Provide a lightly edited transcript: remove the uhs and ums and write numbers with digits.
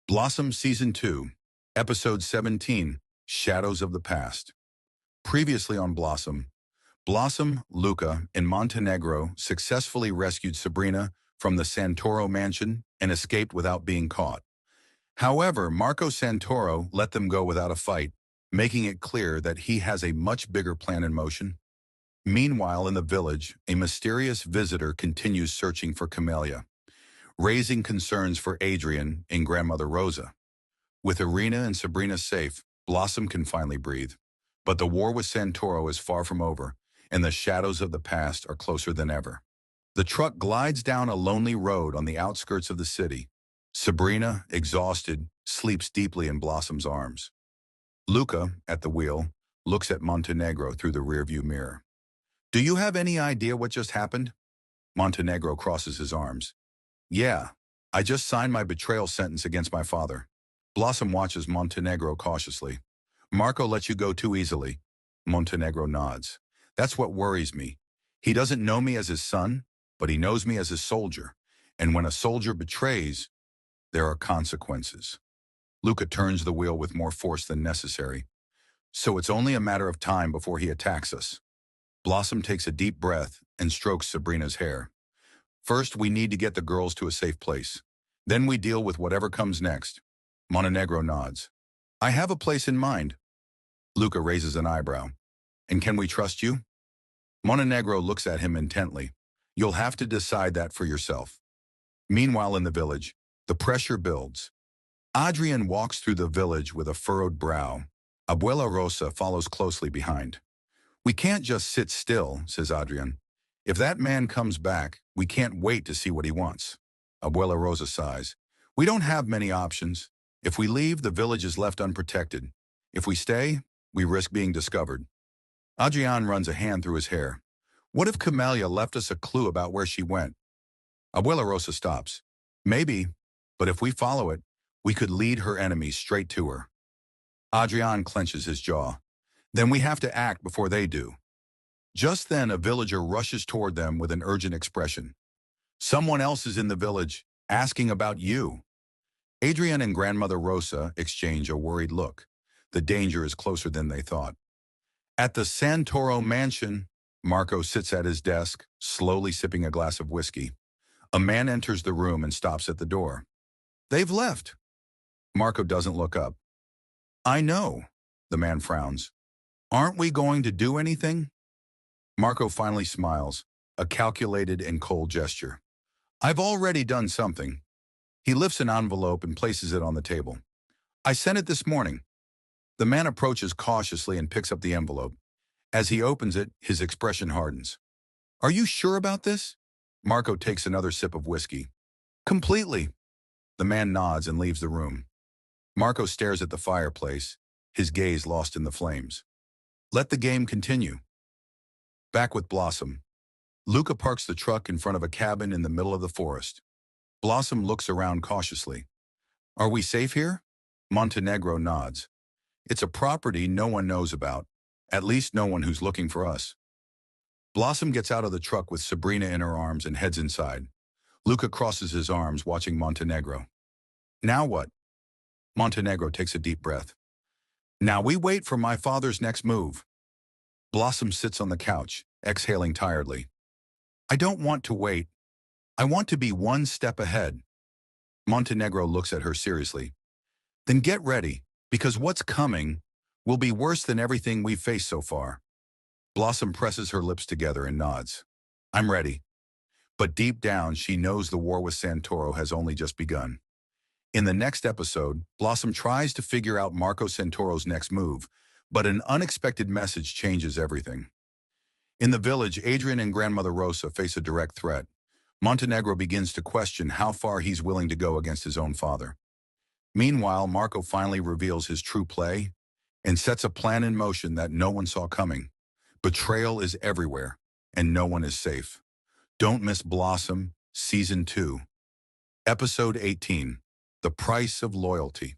Blossom Season 2, Episode 17, Shadows of the Past. Previously on Blossom, Luca, in Montenegro successfully rescued Sabrina from the Santoro mansion and escaped without being caught. However, Marco Santoro let them go without a fight, making it clear that he has a much bigger plan in motion. Meanwhile, in the village, a mysterious visitor continues searching for Camellia, raising concerns for Adrian and grandmother Rosa. With Irina and Sabrina safe, Blossom can finally breathe. But the war with Santoro is far from over, and the shadows of the past are closer than ever. The truck glides down a lonely road on the outskirts of the city. Sabrina, exhausted, sleeps deeply in Blossom's arms. Luca, at the wheel, looks at Montenegro through the rearview mirror. "Do you have any idea what just happened?" Montenegro crosses his arms. "Yeah, I just signed my betrayal sentence against my father." Blossom watches Montenegro cautiously. "Marco let you go too easily." Montenegro nods. "That's what worries me. He doesn't know me as his son, but he knows me as his soldier. And when a soldier betrays, there are consequences." Luca turns the wheel with more force than necessary. "So it's only a matter of time before he attacks us." Blossom takes a deep breath and strokes Sabrina's hair. "First, we need to get the girls to a safe place. Then we deal with whatever comes next." Montenegro nods. "I have a place in mind." Luca raises an eyebrow. "And can we trust you?" Montenegro looks at him intently. "You'll have to decide that for yourself." Meanwhile, in the village, the pressure builds. Adrian walks through the village with a furrowed brow. Abuela Rosa follows closely behind. "We can't just sit still," says Adrian. "If that man comes back, we can't wait to see what he wants." Abuela Rosa sighs. "We don't have many options. If we leave, the village is left unprotected. If we stay, we risk being discovered." Adrian runs a hand through his hair. "What if Camellia left us a clue about where she went?" Abuela Rosa stops. "Maybe, but if we follow it, we could lead her enemies straight to her." Adrian clenches his jaw. "Then we have to act before they do." Just then, a villager rushes toward them with an urgent expression. "Someone else is in the village, asking about you." Adrian and grandmother Rosa exchange a worried look. The danger is closer than they thought. At the Santoro mansion, Marco sits at his desk, slowly sipping a glass of whiskey. A man enters the room and stops at the door. "They've left." Marco doesn't look up. "I know," the man frowns. "Aren't we going to do anything?" Marco finally smiles, a calculated and cold gesture. "I've already done something." He lifts an envelope and places it on the table. "I sent it this morning." The man approaches cautiously and picks up the envelope. As he opens it, his expression hardens. "Are you sure about this?" Marco takes another sip of whiskey. "Completely." The man nods and leaves the room. Marco stares at the fireplace, his gaze lost in the flames. Let the game continue. Back with Blossom. Luca parks the truck in front of a cabin in the middle of the forest. Blossom looks around cautiously. "Are we safe here?" Montenegro nods. "It's a property no one knows about, at least no one who's looking for us." Blossom gets out of the truck with Sabrina in her arms and heads inside. Luca crosses his arms, watching Montenegro. "Now what?" Montenegro takes a deep breath. "Now we wait for my father's next move." Blossom sits on the couch, exhaling tiredly. "I don't want to wait. I want to be one step ahead." Montenegro looks at her seriously. "Then get ready, because what's coming will be worse than everything we've faced so far." Blossom presses her lips together and nods. "I'm ready." But deep down, she knows the war with Santoro has only just begun. In the next episode, Blossom tries to figure out Marco Santoro's next move, but an unexpected message changes everything. In the village, Adrian and grandmother Rosa face a direct threat. Montenegro begins to question how far he's willing to go against his own father. Meanwhile, Marco finally reveals his true play and sets a plan in motion that no one saw coming. Betrayal is everywhere, and no one is safe. Don't miss Blossom, Season 2. Episode 18, The Price of Loyalty.